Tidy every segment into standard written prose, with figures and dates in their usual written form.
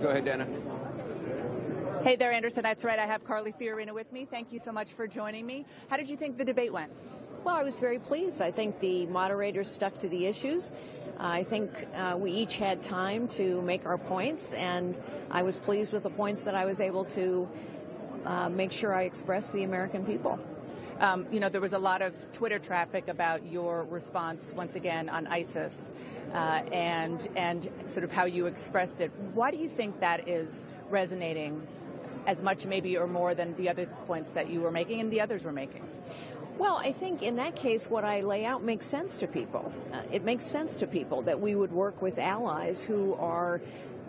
Go ahead, Dana. Hey there, Anderson. That's right. I have Carly Fiorina with me. Thank you so much for joining me. How did you think the debate went? Well, I was very pleased. I think the moderators stuck to the issues. I think we each had time to make our points, and I was pleased with the points that I was able to make sure I expressed to the American people. There was a lot of Twitter traffic about your response, once again, on ISIS and sort of how you expressed it. Why do you think that is resonating as much, maybe, or more than the other points that you were making and the others were making? Well, I think in that case, what I lay out makes sense to people. It makes sense to people that we would work with allies who are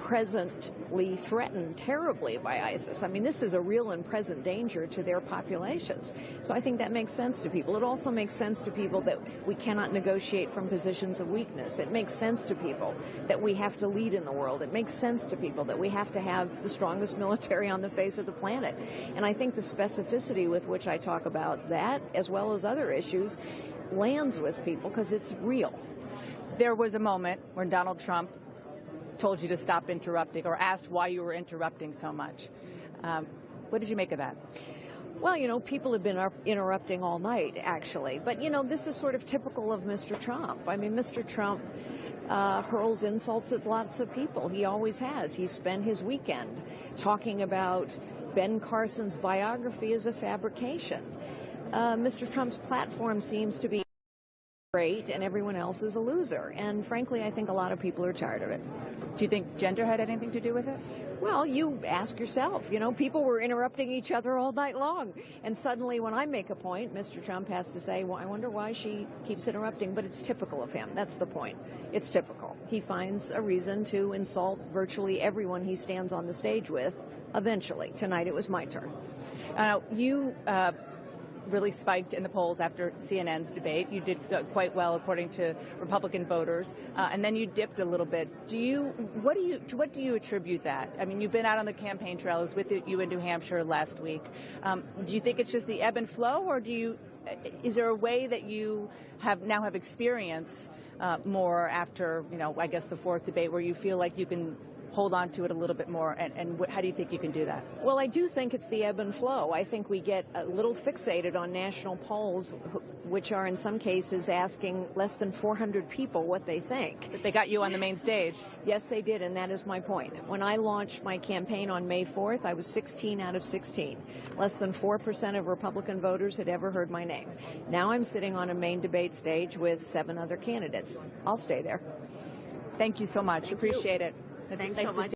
presently threatened terribly by ISIS. I mean, this is a real and present danger to their populations. So I think that makes sense to people. It also makes sense to people that we cannot negotiate from positions of weakness. It makes sense to people that we have to lead in the world. It makes sense to people that we have to have the strongest military on the face of the planet. And I think the specificity with which I talk about that, as well as other issues, lands with people because it's real. There was a moment when Donald Trump told you to stop interrupting, or asked why you were interrupting so much. What did you make of that? Well, people have been interrupting all night, actually. But, this is sort of typical of Mr. Trump. I mean, Mr. Trump hurls insults at lots of people. He always has. He spent his weekend talking about Ben Carson's biography as a fabrication. Mr. Trump's platform seems to be great, and everyone else is a loser. And frankly, I think a lot of people are tired of it. Do you think gender had anything to do with it? Well, you ask yourself. People were interrupting each other all night long. And suddenly when I make a point, Mr. Trump has to say, well, I wonder why she keeps interrupting. But it's typical of him. That's the point. It's typical. He finds a reason to insult virtually everyone he stands on the stage with eventually. Tonight it was my turn. You really spiked in the polls after CNN's debate. You did quite well according to Republican voters, and then you dipped a little bit. To what do you attribute that? I mean, you've been out on the campaign trail. I was with you in New Hampshire last week. Do you think it's just the ebb and flow, or is there a way that you now have experience more after, I guess the fourth debate, where you feel like you can hold on to it a little bit more, and how do you think you can do that? Well, I do think it's the ebb and flow. I think we get a little fixated on national polls, which are in some cases asking less than 400 people what they think. But they got you on the main stage. Yes, they did, and that is my point. When I launched my campaign on May 4th, I was 16 out of 16. Less than 4% of Republican voters had ever heard my name. Now I'm sitting on a main debate stage with 7 other candidates. I'll stay there. Thank you so much. Thank Appreciate you. it. Thanks so much.